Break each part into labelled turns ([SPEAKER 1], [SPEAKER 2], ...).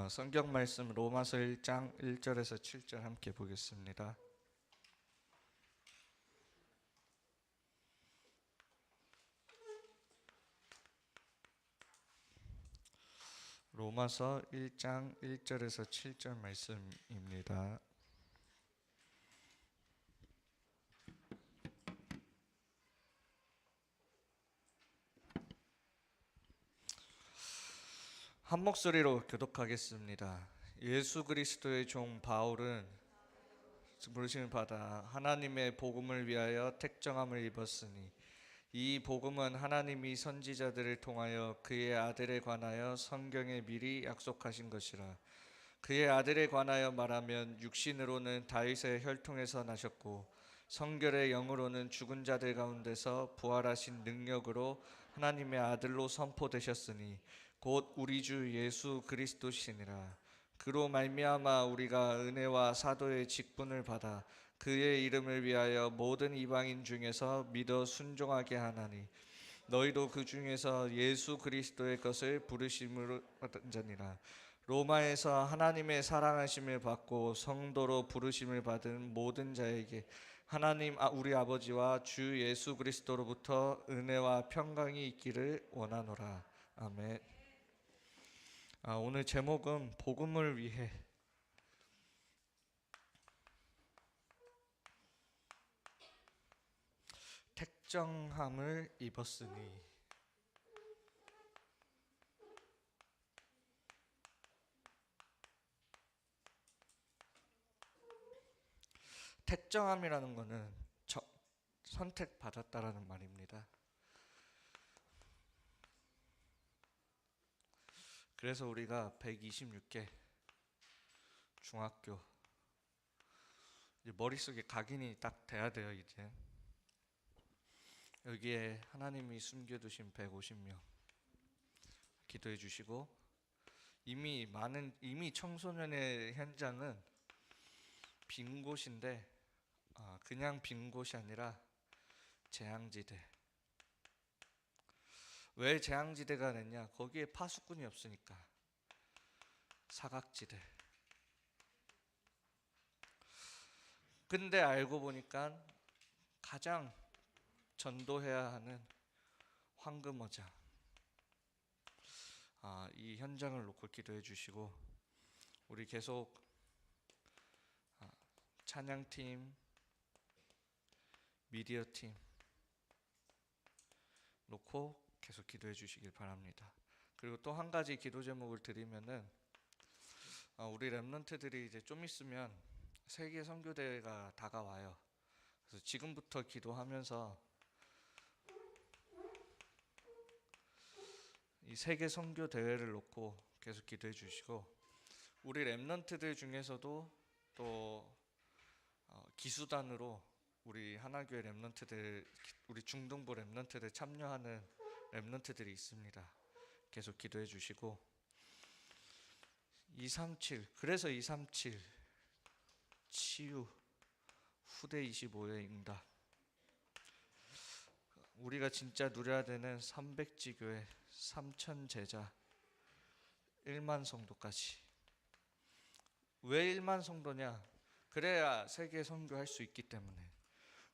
[SPEAKER 1] 성경 말씀 로마서 1장 1절에서 7절 함께 보겠습니다. 로마서 1장 1절에서 7절 말씀입니다. 한 목소리로 교독하겠습니다. 예수 그리스도의 종 바울은 부르심을 받아 하나님의 복음을 위하여 택정함을 입었으니 이 복음은 하나님이 선지자들을 통하여 그의 아들에 관하여 성경에 미리 약속하신 것이라. 그의 아들에 관하여 말하면 육신으로는 다윗의 혈통에서 나셨고 성결의 영으로는 죽은 자들 가운데서 부활하신 능력으로 하나님의 아들로 선포되셨으니 곧 우리 주 예수 그리스도시니라. 그로 말미암아 우리가 은혜와 사도의 직분을 받아 그의 이름을 위하여 모든 이방인 중에서 믿어 순종하게 하나니 너희도 그 중에서 예수 그리스도의 것을 부르심으로 받은 자니라. 로마에서 하나님의 사랑하심을 받고 성도로 부르심을 받은 모든 자에게 하나님 우리 아버지와 주 예수 그리스도로부터 은혜와 평강이 있기를 원하노라. 아멘. 오늘 제목은 복음을 위해 택정함을 입었으니. 택정함이라는 것은 선택받았다라는 말입니다. 그래서 우리가 126개 중학교 머릿속에 각인이 딱 돼야 돼요. 이제 여기에 하나님이 숨겨두신 150명 기도해 주시고, 이미 청소년의 현장은 빈 곳인데 그냥 빈 곳이 아니라 재앙지대. 왜 재앙지대가 됐냐? 거기에 파수꾼이 없으니까. 사각지대. 근데 알고 보니까 가장 전도해야 하는 황금어장. 이 현장을 놓고 기도해 주시고, 우리 계속 찬양팀, 미디어팀 놓고 계속 기도해 주시길 바랍니다. 그리고 또 한 가지 기도 제목을 드리면은, 우리 랩런트들이 이제 좀 있으면 세계 선교대회가 다가와요. 그래서 지금부터 기도하면서 이 세계 선교 대회를 놓고 계속 기도해 주시고, 우리 랩런트들 중에서도 또 기수단으로 우리 하나교회 랩런트들, 우리 중등부 랩런트들 참여하는 랩런트들이 있습니다. 계속 기도해 주시고, 237, 그래서 237 치유 후대 25의 응답, 우리가 진짜 누려야 되는 300지교회 3천 제자 1만 성도까지. 왜 1만 성도냐? 그래야 세계 선교할 수 있기 때문에.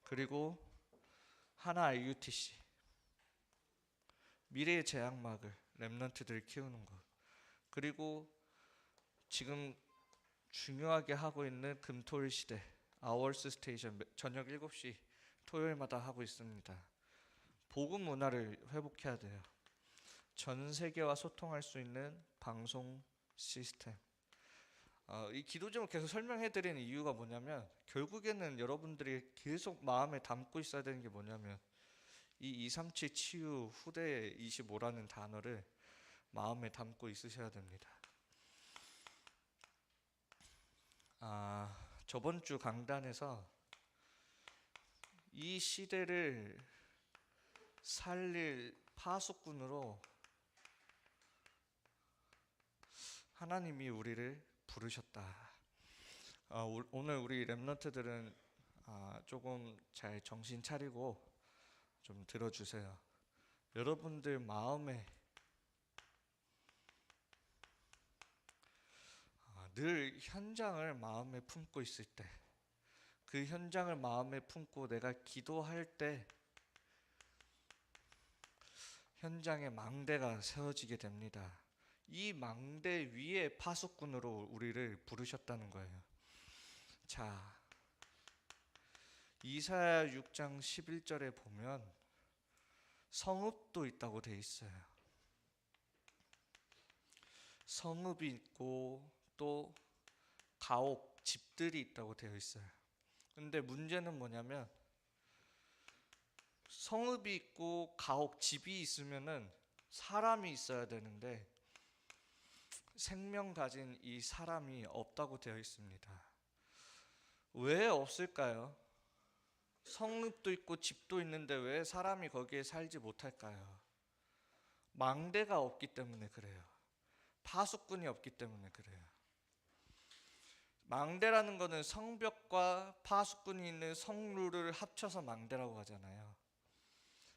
[SPEAKER 1] 그리고 하나 RUTC, 미래의 제약막을 랩런트들을 키우는 것. 그리고 지금 중요하게 하고 있는 금토일 시대 아워스 스테이션, 저녁 7시 토요일마다 하고 있습니다. 복음 문화를 회복해야 돼요. 전 세계와 소통할 수 있는 방송 시스템. 이 기도 제목 계속 설명해 드리는 이유가 뭐냐면, 결국에는 여러분들이 계속 마음에 담고 있어야 되는 게 뭐냐면, 이 237 치유 후대 25라는 단어를 마음에 담고 있으셔야 됩니다. 저번 주 강단에서 이 시대를 살릴 파수꾼으로 하나님이 우리를 부르셨다. 오늘 우리 랩런트들은 조금 잘 정신 차리고 좀 들어주세요. 여러분들 마음에 늘 현장을 마음에 품고 있을 때, 그 현장을 마음에 품고 내가 기도할 때 현장에 망대가 세워지게 됩니다. 이 망대 위에 파수꾼으로 우리를 부르셨다는 거예요. 자, 이사야 6장 11절에 보면 성읍도 있다고 돼 있어요. 성읍이 있고 또 가옥, 집들이 있다고 되어 있어요. 근데 문제는 뭐냐면 성읍이 있고 가옥, 집이 있으면은 사람이 있어야 되는데 생명 가진 이 사람이 없다고 되어 있습니다. 왜 없을까요? 성읍도 있고 집도 있는데 왜 사람이 거기에 살지 못할까요? 망대가 없기 때문에 그래요. 파수꾼이 없기 때문에 그래요. 망대라는 거는 성벽과 파수꾼이 있는 성루를 합쳐서 망대라고 하잖아요.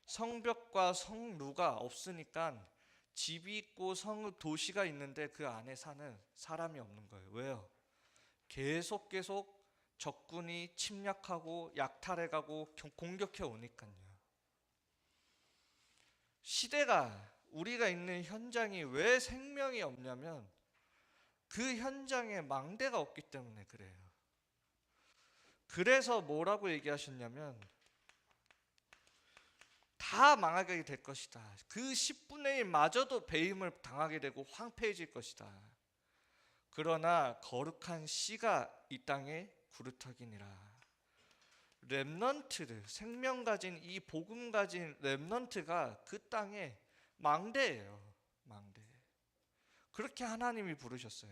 [SPEAKER 1] 성벽과 성루가 없으니까 집이 있고 성읍, 도시가 있는데 그 안에 사는 사람이 없는 거예요. 왜요? 계속 적군이 침략하고 약탈해가고 공격해 오니까요. 시대가, 우리가 있는 현장이 왜 생명이 없냐면 그 현장에 망대가 없기 때문에 그래요. 그래서 뭐라고 얘기하셨냐면 다 망하게 될 것이다. 그 10분의 1마저도 배임을 당하게 되고 황폐해질 것이다. 그러나 거룩한 씨가 이 땅에 구루터기니라. 렘넌트들, 생명 가진 이 복음 가진 렘넌트가 그 땅에 망대예요. 망대. 그렇게 하나님이 부르셨어요.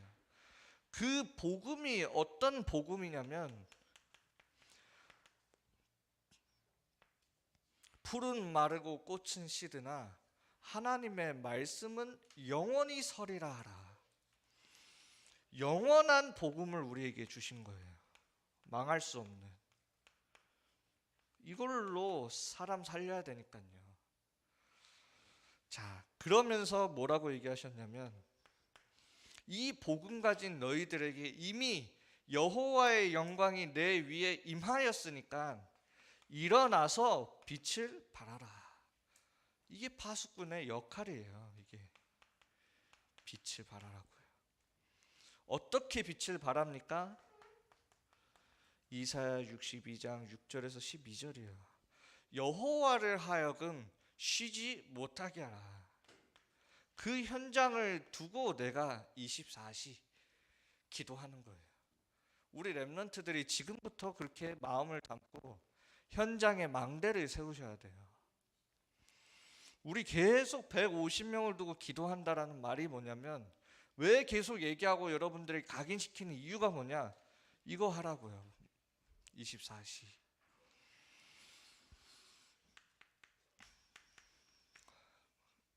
[SPEAKER 1] 그 복음이 어떤 복음이냐면 푸른 마르고 꽃은 시드나 하나님의 말씀은 영원히 서리라 하라. 영원한 복음을 우리에게 주신 거예요. 망할 수 없는. 이걸로 사람 살려야 되니까요. 자, 그러면서 뭐라고 얘기하셨냐면 이 복음 가진 너희들에게 이미 여호와의 영광이 내 위에 임하였으니까 일어나서 빛을 발하라. 이게 파수꾼의 역할이에요. 이게 빛을 발하라고요. 어떻게 빛을 발합니까? 이사야 62장 6절에서 12절이에요. 여호와를 하여금 쉬지 못하게 하라. 그 현장을 두고 내가 24시 기도하는 거예요. 우리 렘넌트들이 지금부터 그렇게 마음을 담고 현장에 망대를 세우셔야 돼요. 우리 계속 150명을 두고 기도한다라는 말이 뭐냐면 왜 계속 얘기하고 여러분들이 각인시키는 이유가 뭐냐? 이거 하라고요. 24시.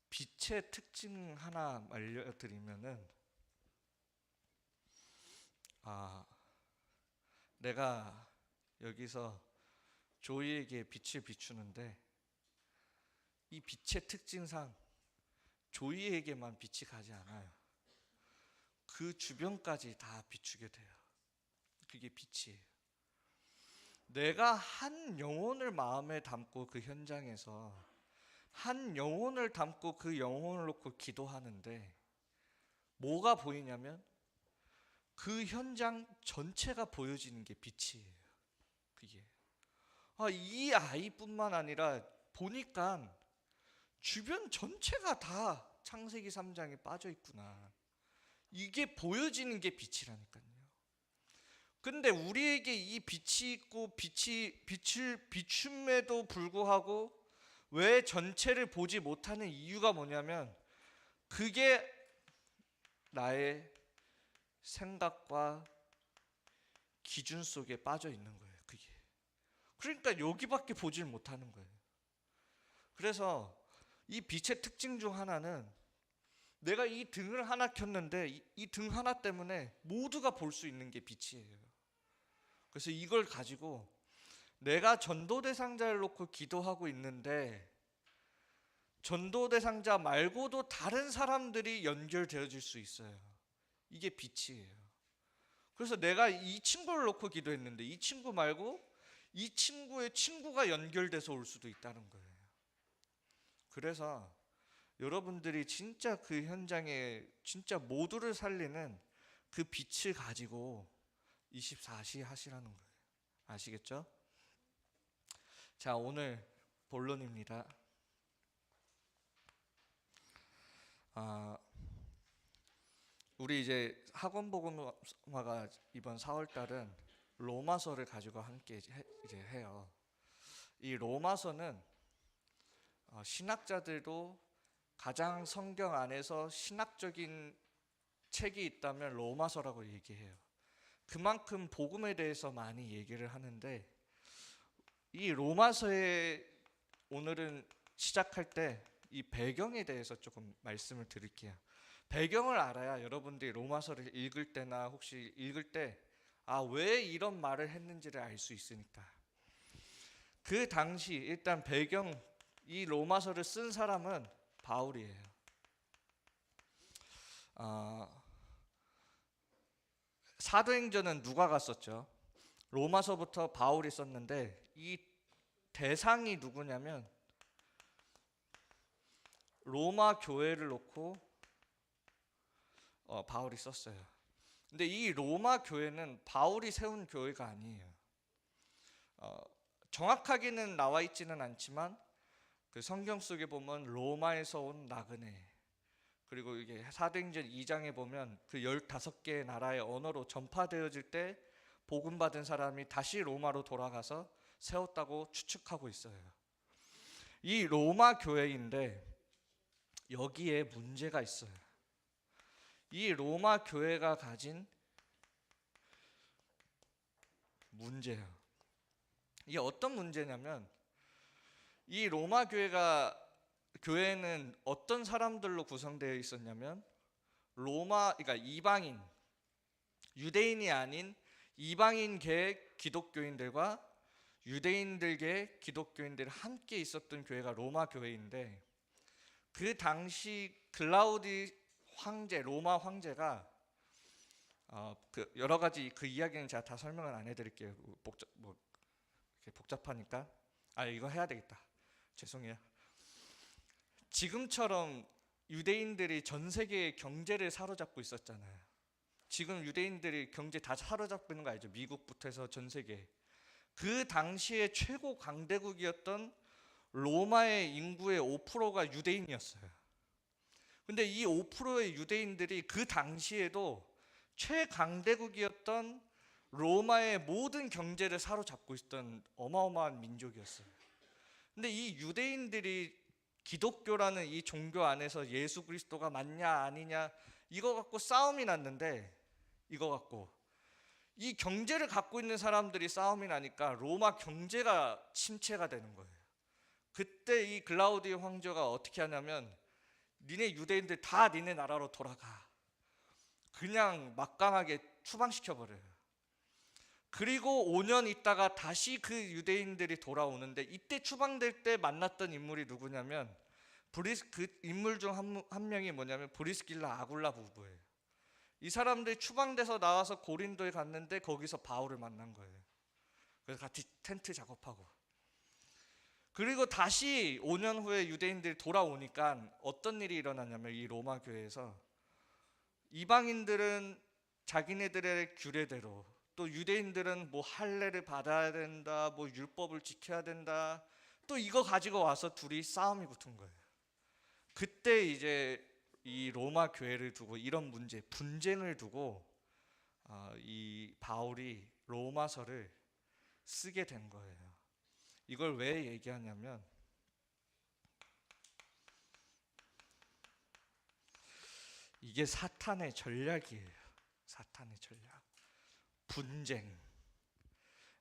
[SPEAKER 1] 빛의 특징 하나 알려드리면은 내가 여기서 조이에게 빛을 비추는데 이 빛의 특징상 조이에게만 빛이 가지 않아요. 그 주변까지 다 비추게 돼요. 그게 빛이에요. 내가 한 영혼을 마음에 담고 그 현장에서 한 영혼을 담고 그 영혼을 놓고 기도하는데 뭐가 보이냐면 그 현장 전체가 보여지는 게 빛이에요. 그게 이 아이뿐만 아니라 보니까 주변 전체가 다 창세기 3장에 빠져 있구나. 이게 보여지는 게 빛이라니까요. 근데 우리에게 이 빛이 있고 빛을 비춤에도 불구하고 왜 전체를 보지 못하는 이유가 뭐냐면 그게 나의 생각과 기준 속에 빠져 있는 거예요. 그게. 그러니까 여기밖에 보질 못하는 거예요. 그래서 이 빛의 특징 중 하나는 내가 이 등을 하나 켰는데 이 등 하나 때문에 모두가 볼 수 있는 게 빛이에요. 그래서 이걸 가지고 내가 전도 대상자를 놓고 기도하고 있는데 전도 대상자 말고도 다른 사람들이 연결되어질 수 있어요. 이게 빛이에요. 그래서 내가 이 친구를 놓고 기도했는데 이 친구 말고 이 친구의 친구가 연결돼서 올 수도 있다는 거예요. 그래서 여러분들이 진짜 그 현장에 진짜 모두를 살리는 그 빛을 가지고 24시 하시라는 거예요. 아시겠죠? 자, 오늘 본론입니다. 우리 이제 학원 복음화가 이번 4월 달은 로마서를 가지고 함께 이제 해요. 이 로마서는 신학자들도 가장 성경 안에서 신학적인 책이 있다면 로마서라고 얘기해요. 그만큼 복음에 대해서 많이 얘기를 하는데 이 로마서에 오늘은 시작할 때 이 배경에 대해서 조금 말씀을 드릴게요. 배경을 알아야 여러분들이 로마서를 읽을 때나 혹시 읽을 때 왜 이런 말을 했는지를 알 수 있으니까. 그 당시 일단 배경, 이 로마서를 쓴 사람은 바울이에요. 사도행전은 누가가 썼죠? 로마서부터 바울이 썼는데 이 대상이 누구냐면 로마 교회를 놓고 바울이 썼어요. 근데 이 로마 교회는 바울이 세운 교회가 아니에요. 정확하게는 나와 있지는 않지만 그 성경 속에 보면 로마에서 온 나그네, 그리고 이게 사도행전 2장에 보면 그 15개의 나라의 언어로 전파되어질 때 복음 받은 사람이 다시 로마로 돌아가서 세웠다고 추측하고 있어요. 이 로마 교회인데 여기에 문제가 있어요. 이 로마 교회가 가진 문제예요. 이게 어떤 문제냐면 이 로마 교회는 어떤 사람들로 구성되어 있었냐면 그러니까 이방인, 유대인이 아닌 이방인계 기독교인들과 유대인들계 기독교인들이 함께 있었던 교회가 로마 교회인데 그 당시 글라우디 황제, 로마 황제가 그 여러 가지 그 이야기는 제가 다 설명을 안 해드릴게요. 복잡하니까. 이거 해야 되겠다. 죄송해요. 지금처럼 유대인들이 전 세계의 경제를 사로잡고 있었잖아요. 지금 유대인들이 경제 다 사로잡고 있는 거 알죠? 미국부터 해서 전 세계. 그 당시에 최고 강대국이었던 로마의 인구의 5%가 유대인이었어요. 근데 이 5%의 유대인들이 그 당시에도 최강대국이었던 로마의 모든 경제를 사로잡고 있었던 어마어마한 민족이었어요. 근데 이 유대인들이 기독교라는 이 종교 안에서 예수 그리스도가 맞냐 아니냐 이거 갖고 싸움이 났는데, 이거 갖고 이 경제를 갖고 있는 사람들이 싸움이 나니까 로마 경제가 침체가 되는 거예요. 그때 이 글라우디오 황제가 어떻게 하냐면 니네 유대인들 다 니네 나라로 돌아가, 그냥 막강하게 추방시켜버려요. 그리고 5년 있다가 다시 그 유대인들이 돌아오는데 이때 추방될 때 만났던 인물이 누구냐면 그 인물 중 한 명이 뭐냐면 브리스길라 아굴라 부부예요. 이 사람들이 추방돼서 나와서 고린도에 갔는데 거기서 바울을 만난 거예요. 그래서 같이 텐트 작업하고, 그리고 다시 5년 후에 유대인들이 돌아오니까 어떤 일이 일어나냐면 이 로마 교회에서 이방인들은 자기네들의 규례대로, 또 유대인들은 뭐 할례를 받아야 된다, 뭐 율법을 지켜야 된다, 또 이거 가지고 와서 둘이 싸움이 붙은 거예요. 그때 이제 이 로마 교회를 두고 이런 문제, 분쟁을 두고 이 바울이 로마서를 쓰게 된 거예요. 이걸 왜 얘기하냐면 이게 사탄의 전략이에요. 사탄의 전략. 분쟁.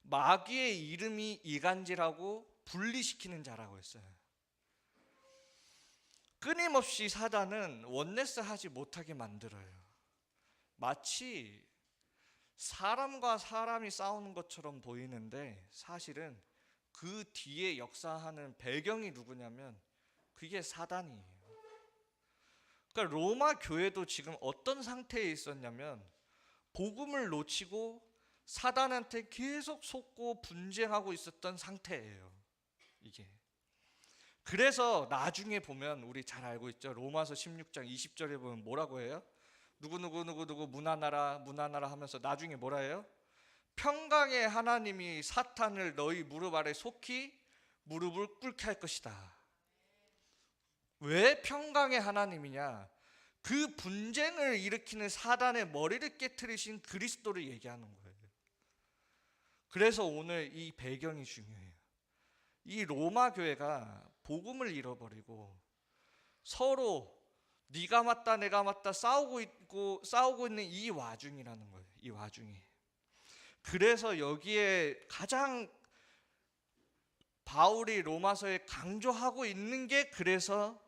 [SPEAKER 1] 마귀의 이름이 이간질하고 분리시키는 자라고 했어요. 끊임없이 사단은 원네스 하지 못하게 만들어요. 마치 사람과 사람이 싸우는 것처럼 보이는데 사실은 그 뒤에 역사하는 배경이 누구냐면 그게 사단이에요. 그러니까 로마 교회도 지금 어떤 상태에 있었냐면 복음을 놓치고 사단한테 계속 속고 분쟁하고 있었던 상태예요. 이게. 그래서 나중에 보면 우리 잘 알고 있죠. 로마서 16장 20절에 보면 뭐라고 해요? 누구 문하나라 하면서 나중에 뭐라 해요? 평강의 하나님이 사탄을 너희 무릎 아래 속히 무릎을 꿇게 할 것이다. 왜 평강의 하나님이냐? 그 분쟁을 일으키는 사단의 머리를 깨트리신 그리스도를 얘기하는 거예요. 그래서 오늘 이 배경이 중요해요. 이 로마 교회가 복음을 잃어버리고 서로 네가 맞다 내가 맞다 싸우고 있는 이 와중이라는 거예요. 이 와중에. 그래서 여기에 가장 바울이 로마서에 강조하고 있는 게 그래서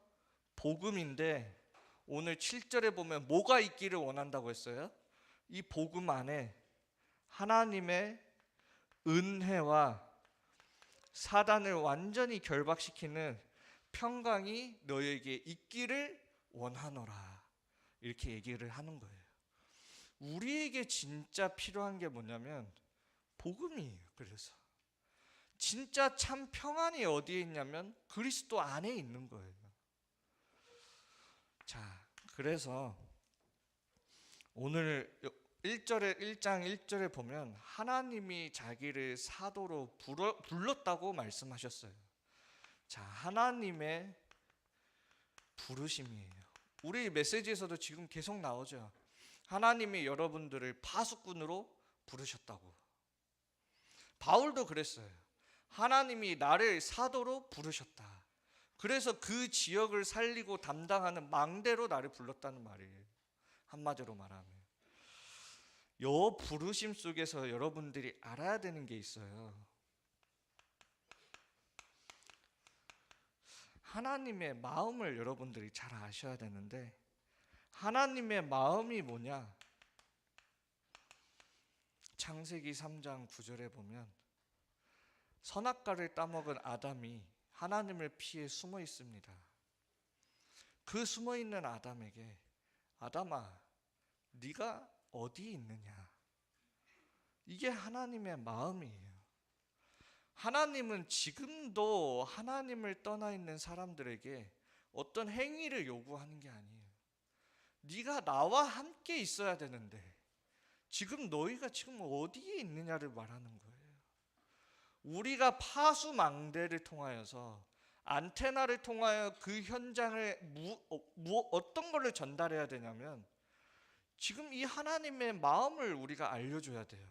[SPEAKER 1] 복음인데, 오늘 7절에 보면 뭐가 있기를 원한다고 했어요? 이 복음 안에 하나님의 은혜와 사단을 완전히 결박시키는 평강이 너에게 있기를 원하노라, 이렇게 얘기를 하는 거예요. 우리에게 진짜 필요한 게 뭐냐면 복음이에요. 그래서 진짜 참 평안이 어디에 있냐면 그리스도 안에 있는 거예요. 자, 그래서 오늘 1장 1절에 보면 하나님이 자기를 사도로 불렀다고 말씀하셨어요. 자, 하나님의 부르심이에요. 우리 메시지에서도 지금 계속 나오죠. 하나님이 여러분들을 파수꾼으로 부르셨다고. 바울도 그랬어요. 하나님이 나를 사도로 부르셨다. 그래서 그 지역을 살리고 담당하는 망대로 나를 불렀다는 말이에요. 한마디로 말하면. 요 부르심 속에서 여러분들이 알아야 되는 게 있어요. 하나님의 마음을 여러분들이 잘 아셔야 되는데, 하나님의 마음이 뭐냐? 창세기 3장 9절에 보면 선악과를 따먹은 아담이 하나님을 피해 숨어 있습니다. 그 숨어 있는 아담에게 아담아, 네가 어디 있느냐? 이게 하나님의 마음이에요. 하나님은 지금도 하나님을 떠나 있는 사람들에게 어떤 행위를 요구하는 게 아니에요. 네가 나와 함께 있어야 되는데 지금 너희가 지금 어디에 있느냐를 말하는 거예요. 우리가 파수망대를 통하여서 안테나를 통하여 그 현장을 어떤 걸로 전달해야 되냐면 지금 이 하나님의 마음을 우리가 알려줘야 돼요.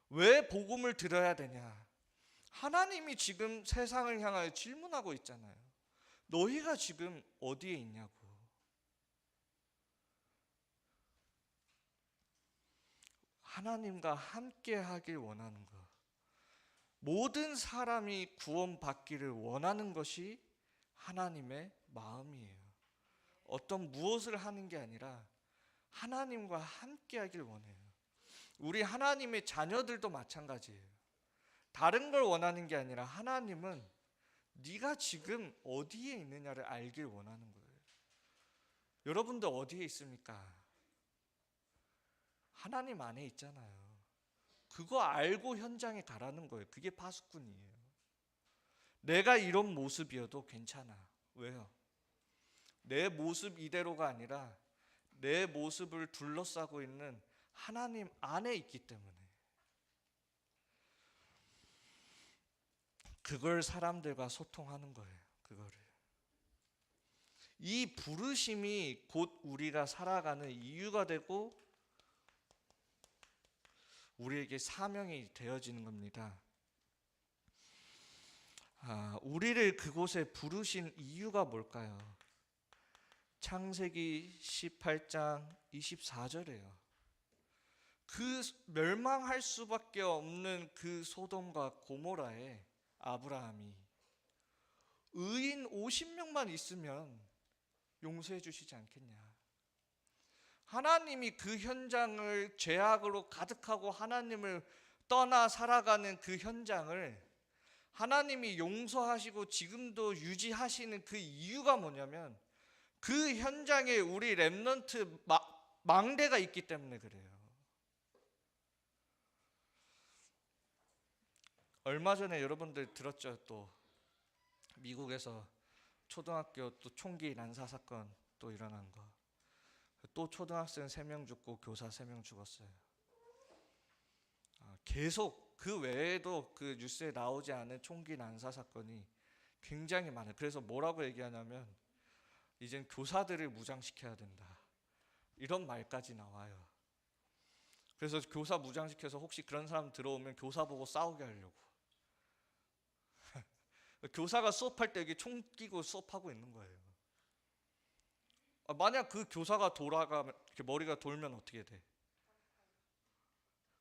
[SPEAKER 1] 왜 복음을 들어야 되냐? 하나님이 지금 세상을 향하여 질문하고 있잖아요. 너희가 지금 어디에 있냐고. 하나님과 함께 하길 원하는 것. 모든 사람이 구원받기를 원하는 것이 하나님의 마음이에요. 어떤 무엇을 하는 게 아니라 하나님과 함께 하길 원해요. 우리 하나님의 자녀들도 마찬가지예요. 다른 걸 원하는 게 아니라 하나님은 네가 지금 어디에 있느냐를 알길 원하는 거예요. 여러분들 어디에 있습니까? 하나님 안에 있잖아요. 그거 알고 현장에 가라는 거예요. 그게 파수꾼이에요. 내가 이런 모습이어도 괜찮아. 왜요? 내 모습 이대로가 아니라 내 모습을 둘러싸고 있는 하나님 안에 있기 때문에. 그걸 사람들과 소통하는 거예요. 그거를. 이 부르심이 곧 우리가 살아가는 이유가 되고 우리에게 사명이 되어지는 겁니다. 우리를 그곳에 부르신 이유가 뭘까요? 창세기 18장 24절이에요. 그 멸망할 수밖에 없는 그 소돔과 고모라에 아브라함이 의인 50명만 있으면 용서해 주시지 않겠냐. 하나님이 그 현장을 죄악으로 가득하고 하나님을 떠나 살아가는 그 현장을 하나님이 용서하시고 지금도 유지하시는 그 이유가 뭐냐면 그 현장에 우리 렘넌트 망대가 있기 때문에 그래요. 얼마 전에 여러분들 들었죠? 또 미국에서 초등학교 또 총기 난사 사건 또 일어난 거. 또 초등학생 3명 죽고 교사 3명 죽었어요. 계속 그 외에도 그 뉴스에 나오지 않은 총기 난사 사건이 굉장히 많아요. 그래서 뭐라고 얘기하냐면 이젠 교사들을 무장시켜야 된다, 이런 말까지 나와요. 그래서 교사 무장시켜서 혹시 그런 사람 들어오면 교사 보고 싸우게 하려고. 교사가 수업할 때 여기 총 끼고 수업하고 있는 거예요. 만약 그 교사가 돌아가면, 이렇게 머리가 돌면 어떻게 돼?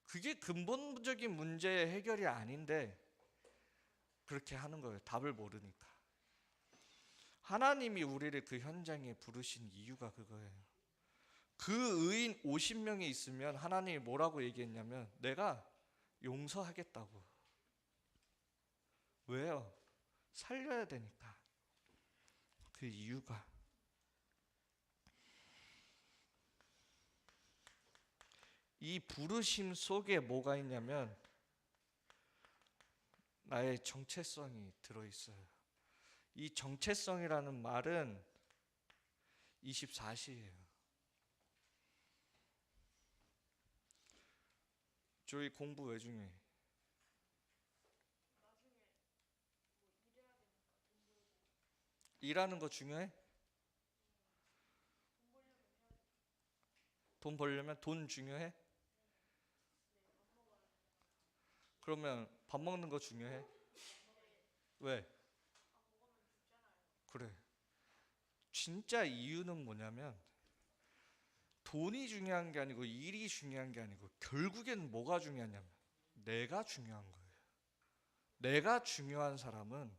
[SPEAKER 1] 그게 근본적인 문제의 해결이 아닌데 그렇게 하는 거예요. 답을 모르니까. 하나님이 우리를 그 현장에 부르신 이유가 그거예요. 그 의인 50명이 있으면 하나님이 뭐라고 얘기했냐면 내가 용서하겠다고. 왜요? 살려야 되니까. 그 이유가. 이 부르심 속에 뭐가 있냐면 나의 정체성이 들어있어요. 이 정체성이라는 말은 24시예요. 저희 공부 왜 중요해? 일하는 거 중요해? 돈 벌려면 돈 중요해? 그러면 밥 먹는 거 중요해? 왜? 그래. 진짜 이유는 뭐냐면 돈이 중요한 게 아니고 일이 중요한 게 아니고 결국엔 뭐가 중요하냐면 내가 중요한 거예요. 내가 중요한 사람은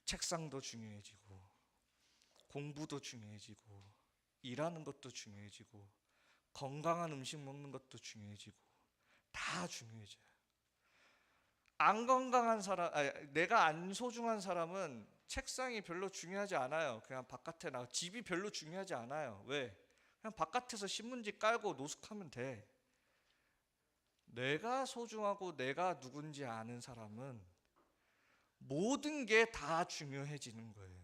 [SPEAKER 1] 책상도 중요해지고 공부도 중요해지고 일하는 것도 중요해지고 건강한 음식 먹는 것도 중요해지고 다 중요해져요. 안 건강한 사람, 내가 안 소중한 사람은 책상이 별로 중요하지 않아요. 그냥 바깥에 나가. 집이 별로 중요하지 않아요. 왜? 그냥 바깥에서 신문지 깔고 노숙하면 돼. 내가 소중하고 내가 누군지 아는 사람은 모든 게 다 중요해지는 거예요.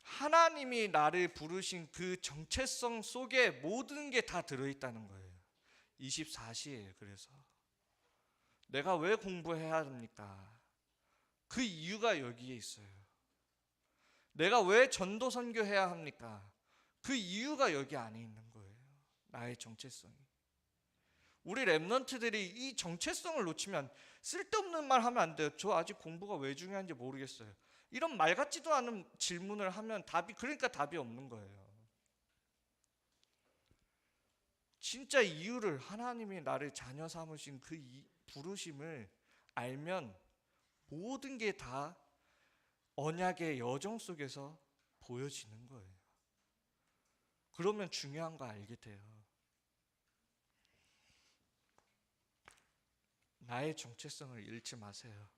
[SPEAKER 1] 하나님이 나를 부르신 그 정체성 속에 모든 게 다 들어있다는 거예요. 24시예요. 그래서 내가 왜 공부해야 합니까? 그 이유가 여기에 있어요. 내가 왜 전도 선교해야 합니까? 그 이유가 여기 안에 있는 거예요. 나의 정체성이. 우리 랩런트들이 이 정체성을 놓치면 쓸데없는 말 하면 안 돼요. 저 아직 공부가 왜 중요한지 모르겠어요. 이런 말 같지도 않은 질문을 하면 그러니까 답이 없는 거예요. 진짜 이유를, 하나님이 나를 자녀 삼으신 그 부르심을 알면 모든 게 다 언약의 여정 속에서 보여지는 거예요. 그러면 중요한 거 알게 돼요. 나의 정체성을 잃지 마세요.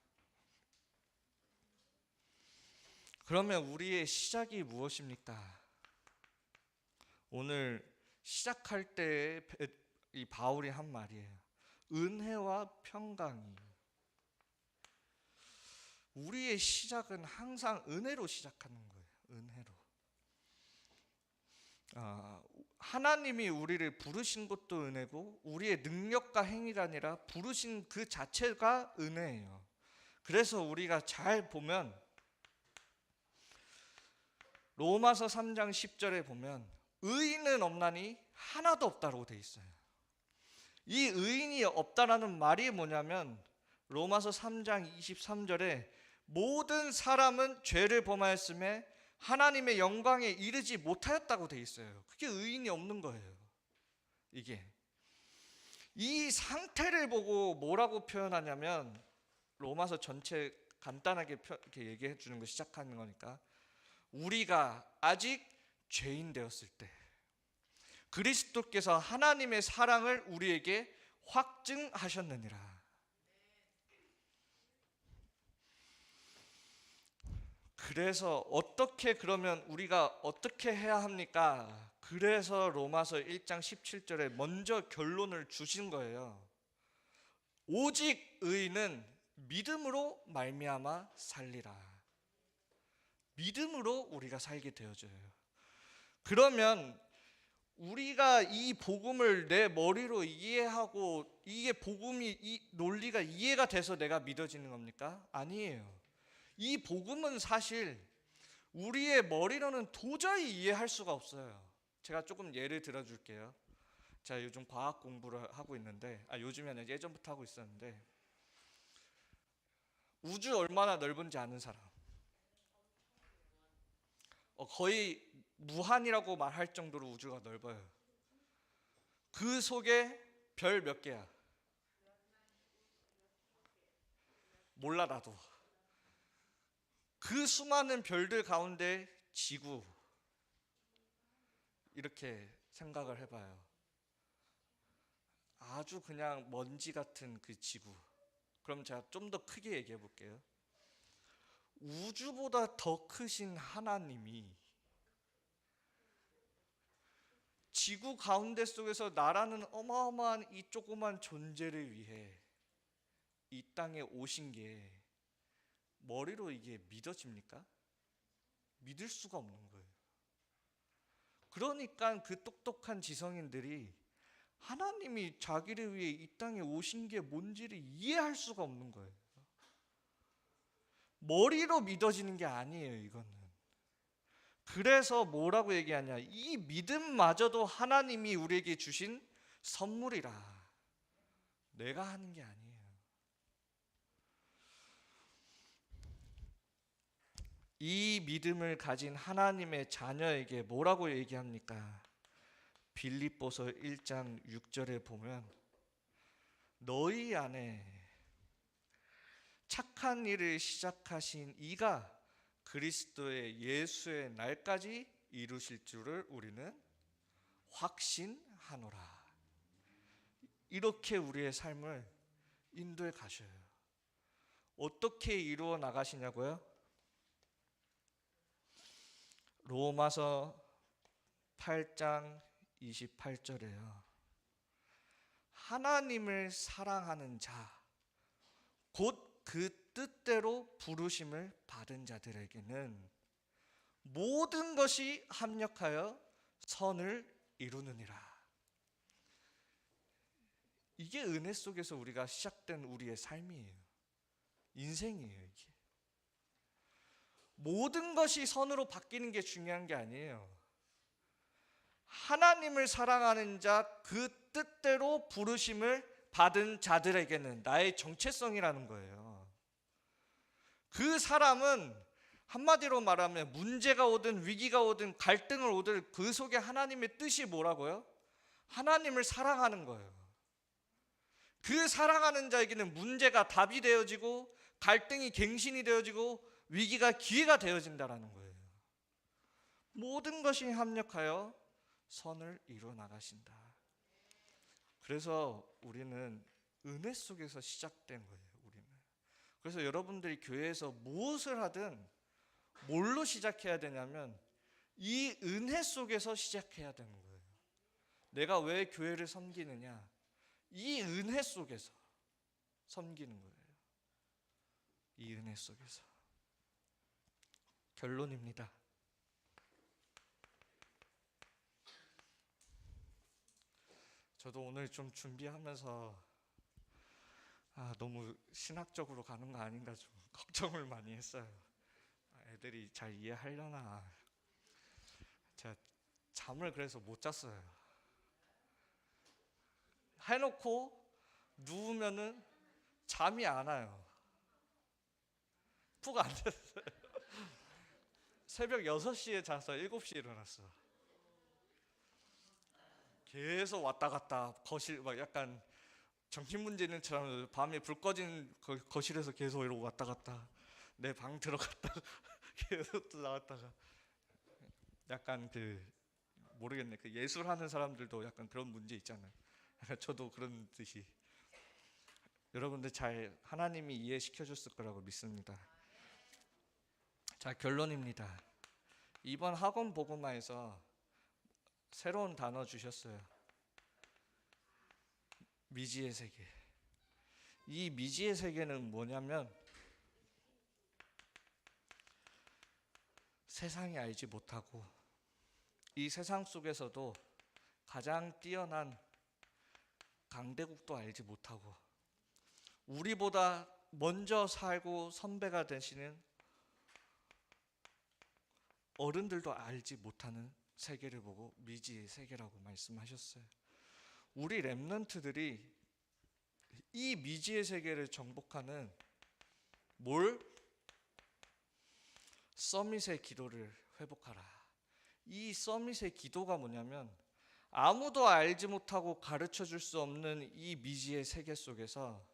[SPEAKER 1] 그러면 우리의 시작이 무엇입니까? 오늘 시작할 때 이 바울이 한 말이에요. 은혜와 평강이. 우리의 시작은 항상 은혜로 시작하는 거예요. 은혜로. 하나님이 우리를 부르신 것도 은혜고 우리의 능력과 행위가 아니라 부르신 그 자체가 은혜예요. 그래서 우리가 잘 보면 로마서 3장 10절에 보면 의인은 없나니 하나도 없다고 돼 있어요. 이 의인이 없다라는 말이 뭐냐면 로마서 3장 23절에 모든 사람은 죄를 범하였음에 하나님의 영광에 이르지 못하였다고 돼 있어요. 그게 의인이 없는 거예요. 이게 이 상태를 보고 뭐라고 표현하냐면 로마서 전체 간단하게 이렇게 얘기해 주는 거 시작하는 거니까 우리가 아직 죄인 되었을 때 그리스도께서 하나님의 사랑을 우리에게 확증하셨느니라. 그래서 그러면 우리가 어떻게 해야 합니까? 그래서 로마서 1장 17절에 먼저 결론을 주신 거예요. 오직 의인은 믿음으로 말미암아 살리라. 믿음으로 우리가 살게 되어져요. 그러면 우리가 이 복음을 내 머리로 이해하고 이게 복음이 이 논리가 이해가 돼서 내가 믿어지는 겁니까? 아니에요. 이 복음은 사실 우리의 머리로는 도저히 이해할 수가 없어요. 제가 조금 예를 들어 줄게요. 제가 요즘 과학 공부를 하고 있는데, 요즘이 아니라 예전부터 하고 있었는데, 우주 얼마나 넓은지 아는 사람? 거의 무한이라고 말할 정도로 우주가 넓어요. 그 속에 별 몇 개야? 몰라 나도. 그 수많은 별들 가운데 지구, 이렇게 생각을 해봐요. 아주 그냥 먼지 같은 그 지구. 그럼 제가 좀 더 크게 얘기해 볼게요. 우주보다 더 크신 하나님이 지구 가운데 속에서 나라는 어마어마한 이 조그만 존재를 위해 이 땅에 오신 게 머리로 이게 믿어집니까? 믿을 수가 없는 거예요. 그러니까 그 똑똑한 지성인들이 하나님이 자기를 위해 이 땅에 오신 게 뭔지를 이해할 수가 없는 거예요. 머리로 믿어지는 게 아니에요, 이거는. 그래서 뭐라고 얘기하냐? 이 믿음마저도 하나님이 우리에게 주신 선물이라. 내가 하는 게 아니에요. 이 믿음을 가진 하나님의 자녀에게 뭐라고 얘기합니까? 빌립보서 1장 6절에 보면 너희 안에 착한 일을 시작하신 이가 그리스도의 예수의 날까지 이루실 줄을 우리는 확신하노라. 이렇게 우리의 삶을 인도해 가셔요. 어떻게 이루어 나가시냐고요? 로마서 8장 28절에요. 하나님을 사랑하는 자, 곧 그 뜻대로 부르심을 받은 자들에게는 모든 것이 합력하여 선을 이루느니라. 이게 은혜 속에서 우리가 시작된 우리의 삶이에요. 인생이에요, 이게. 모든 것이 선으로 바뀌는 게 중요한 게 아니에요. 하나님을 사랑하는 자, 그 뜻대로 부르심을 받은 자들에게는 나의 정체성이라는 거예요. 그 사람은 한마디로 말하면 문제가 오든 위기가 오든 갈등을 오든 그 속에 하나님의 뜻이 뭐라고요? 하나님을 사랑하는 거예요. 그 사랑하는 자에게는 문제가 답이 되어지고 갈등이 갱신이 되어지고 위기가 기회가 되어진다라는 거예요. 모든 것이 합력하여 선을 이루어 나가신다. 그래서 우리는 은혜 속에서 시작된 거예요. 우리는. 그래서 여러분들이 교회에서 무엇을 하든 뭘로 시작해야 되냐면 이 은혜 속에서 시작해야 되는 거예요. 내가 왜 교회를 섬기느냐? 이 은혜 속에서 섬기는 거예요. 이 은혜 속에서. 결론입니다. 저도 오늘 좀 준비하면서 너무 신학적으로 가는 거 아닌가 좀 걱정을 많이 했어요. 애들이 잘 이해하려나. 제가 잠을 그래서 못 잤어요. 해놓고 누우면은 잠이 안 와요. 푹 안 잤어요. 새벽 6시에 자서 7시에 일어났어. 계속 왔다 갔다 거실 막 약간 정신 문제 있는 처럼 밤에 불 꺼진 거실에서 계속 이러고 왔다 갔다 내 방 들어갔다가 계속 또 나왔다가 약간 모르겠네. 그 예술하는 사람들도 약간 그런 문제 있잖아요. 저도 그런 듯이 여러분들 잘 하나님이 이해시켜 줬을 거라고 믿습니다. 자, 결론입니다. 이번 학원 복음화에서 새로운 단어 주셨어요. 미지의 세계. 이 미지의 세계는 뭐냐면 세상이 알지 못하고 이 세상 속에서도 가장 뛰어난 강대국도 알지 못하고 우리보다 먼저 살고 선배가 되시는 어른들도 알지 못하는 세계를 보고 미지의 세계라고 말씀하셨어요. 우리 렘넌트들이 이 미지의 세계를 정복하는 서밋의 기도를 회복하라. 이 서밋의 기도가 뭐냐면 아무도 알지 못하고 가르쳐 줄 수 없는 이 미지의 세계 속에서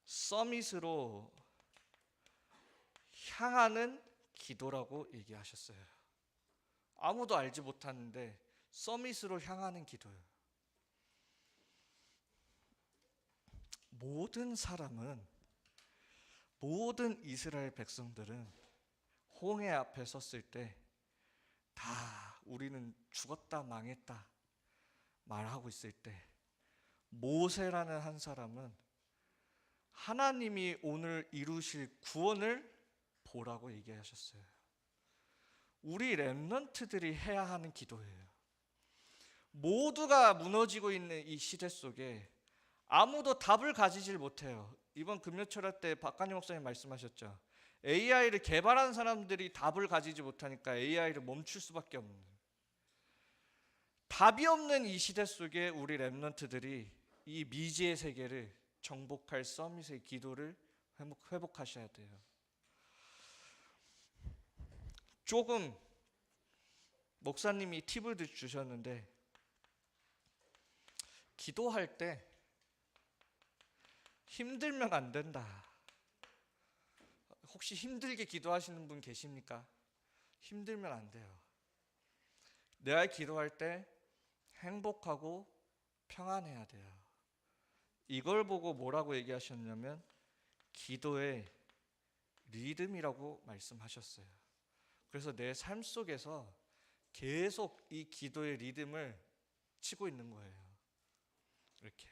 [SPEAKER 1] 서밋으로 향하는 기도라고 얘기하셨어요. 아무도 알지 못하는데 서밋으로 향하는 기도예요. 모든 이스라엘 백성들은 홍해 앞에 섰을 때 다 우리는 죽었다 망했다 말하고 있을 때 모세라는 한 사람은 하나님이 오늘 이루실 구원을 보라고 얘기하셨어요. 우리 렘넌트들이 해야 하는 기도예요. 모두가 무너지고 있는 이 시대 속에 아무도 답을 가지질 못해요. 이번 금요철학 때 박관희 목사님 말씀하셨죠. AI를 개발한 사람들이 답을 가지지 못하니까 AI를 멈출 수밖에 없는, 답이 없는 이 시대 속에 우리 렘넌트들이 이 미지의 세계를 정복할 서밋의 기도를 회복하셔야 돼요. 조금 목사님이 팁을 주셨는데 기도할 때 힘들면 안 된다. 혹시 힘들게 기도하시는 분 계십니까? 힘들면 안 돼요. 내가 기도할 때 행복하고 평안해야 돼요. 이걸 보고 뭐라고 얘기하셨냐면 기도의 리듬이라고 말씀하셨어요. 그래서 내 삶 속에서 계속 이 기도의 리듬을 치고 있는 거예요. 이렇게.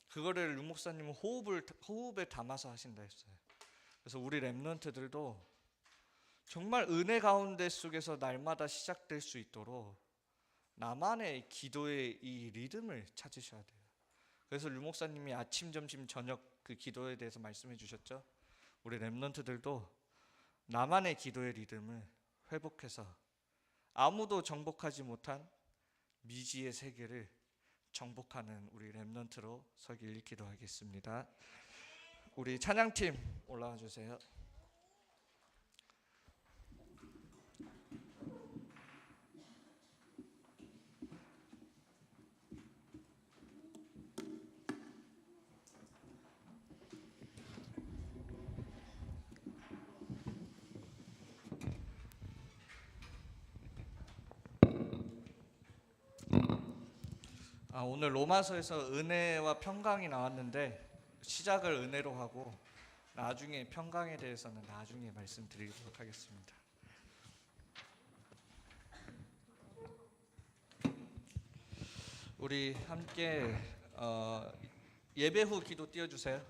[SPEAKER 1] 그거를 류 목사님은 호흡에 담아서 하신다 했어요. 그래서 우리 렘넌트들도 정말 은혜 가운데 속에서 날마다 시작될 수 있도록 나만의 기도의 이 리듬을 찾으셔야 돼요. 그래서 류 목사님이 아침, 점심, 저녁 그 기도에 대해서 말씀해 주셨죠. 우리 렘넌트들도 나만의 기도의 리듬을 회복해서 아무도 정복하지 못한 미지의 세계를 정복하는 우리 렘넌트로 서길 기도하겠습니다. 우리 찬양팀 올라와 주세요. 오늘 로마서에서 은혜와 평강이 나왔는데 시작을 은혜로 하고 나중에 평강에 대해서는 나중에 말씀드리도록 하겠습니다. 우리 함께 예배 후 기도 띄워주세요.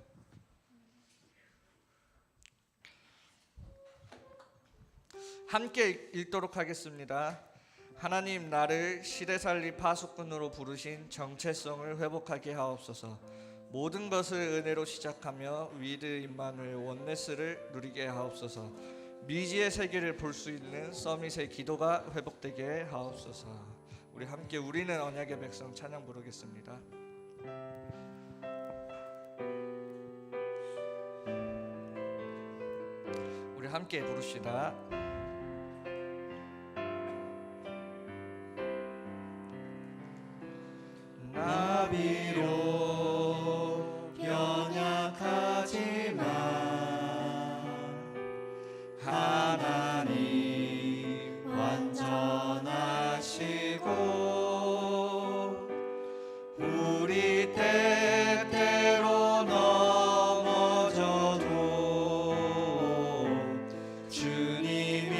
[SPEAKER 1] 함께 읽도록 하겠습니다. 하나님, 나를 시대살리 파수꾼으로 부르신 정체성을 회복하게 하옵소서. 모든 것을 은혜로 시작하며 위드 임마누엘 원네스를 누리게 하옵소서. 미지의 세계를 볼 수 있는 서밋의 기도가 회복되게 하옵소서. 우리 함께 우리는 언약의 백성 찬양 부르겠습니다. 우리 함께 부릅시다.
[SPEAKER 2] 나비로 연약하지만 하나님 완전하시고 우리 때때로 넘어져도 주님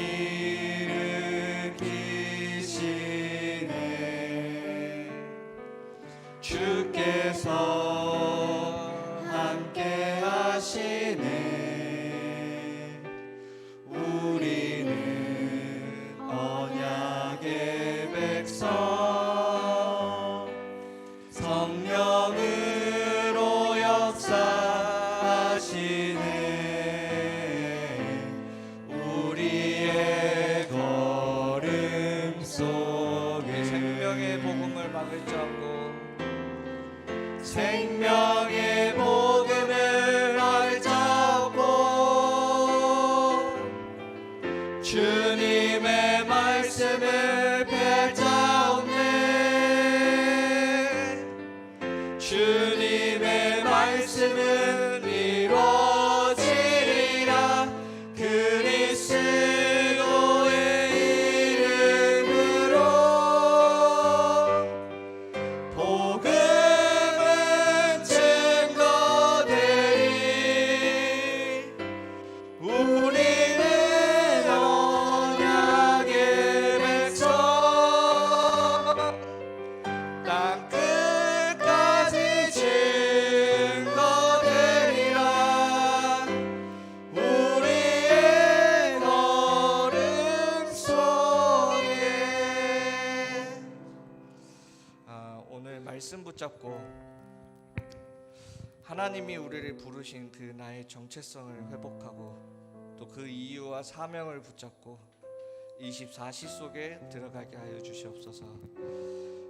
[SPEAKER 2] 주님의 말씀을 펼자옵네. 주님의 말씀은 이루어지리라. 그리스도의 이름으로 복음은 증거되리. 우리는 언약의 백성, 땅 끝까지 증거되리라. 우리의 걸음 속에.
[SPEAKER 1] 오늘 말씀 붙잡고 하나님이 우리를 부르신 그 나의 정체성을 회복하고 또 그 이유와 사명을 붙잡고 24시 속에 들어가게 하여 주시옵소서.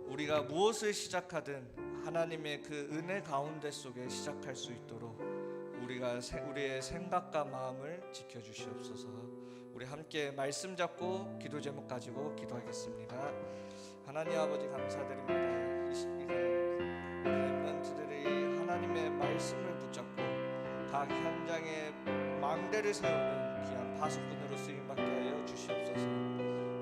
[SPEAKER 1] 우리가 무엇을 시작하든 하나님의 그 은혜 가운데 속에 시작할 수 있도록 우리의 생각과 마음을 지켜주시옵소서. 우리 함께 말씀 잡고 기도 제목 가지고 기도하겠습니다. 하나님 아버지 감사드립니다. 이 시간 렘넌트들이 하나님의 말씀을 붙잡고 각 현장에 망대를 세우는 귀한 파수꾼으로 쓰임받게 하여 주시옵소서.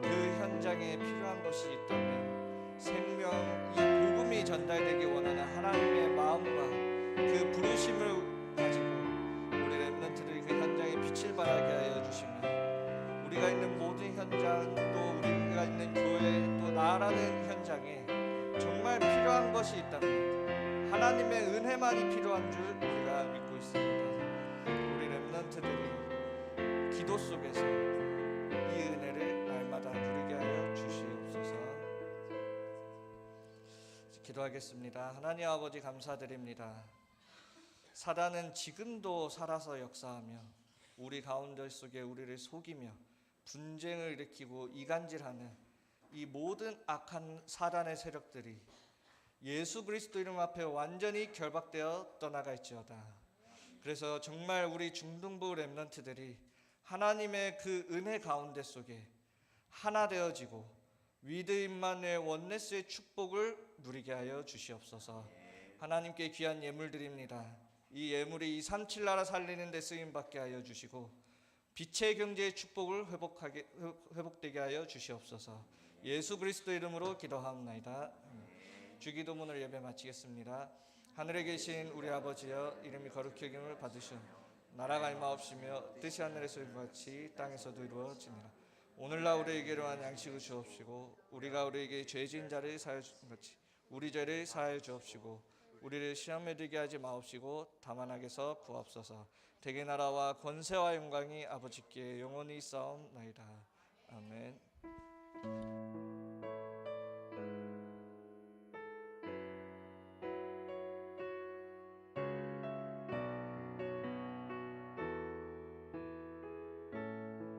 [SPEAKER 1] 그 현장에 필요한 것이 있다면 생명, 이 복음이 전달되기 원하는 하나님의 마음과 그 부르심을 가지고 우리 렘넌트들이 그 현장에 빛을 발하게 하여 주시며 우리가 있는 모든 현장, 또 우리가 있는 교회, 또 나라는 현장에 정말 필요한 것이 있다면 하나님의 은혜만이 필요한 줄 우리가 믿고 있습니다. 우리 렘넌트들이 기도 속에서 이 은혜를 날마다 누리게 하여 주시옵소서. 기도하겠습니다. 하나님 아버지 감사드립니다. 사단은 지금도 살아서 역사하며 우리 가운데 속에 우리를 속이며 분쟁을 일으키고 이간질하는 이 모든 악한 사단의 세력들이 예수 그리스도 이름 앞에 완전히 결박되어 떠나갈지어다. 그래서 정말 우리 중등부 렘넌트들이 하나님의 그 은혜 가운데 속에 하나 되어지고 위드 임마누엘 원네스의 축복을 누리게 하여 주시옵소서. 하나님께 귀한 예물 드립니다. 이 예물이 237 나라 살리는 데 쓰임받게 하여 주시고 빛의 경제의 축복을 회복되게 하여 주시옵소서. 예수 그리스도 이름으로 기도하옵나이다. 주기도문을 예배 마치겠습니다. 하늘에 계신 우리 아버지여, 이름이 거룩히 여김을 받으시오. 나라가 임하옵시며 뜻이 하늘에서 이루어같이 땅에서도 이루어지니라. 오늘날 우리에게 일용할 양식을 주옵시고 우리가 우리에게 죄 지은 자를 사하여 주는 같이 우리 죄를 사하여 주옵시고 우리를 시험에 들게 하지 마옵시고 다만 악에서 구하옵소서. 대개 나라와 권세와 영광이 아버지께 영원히 있사옵나이다. 아멘.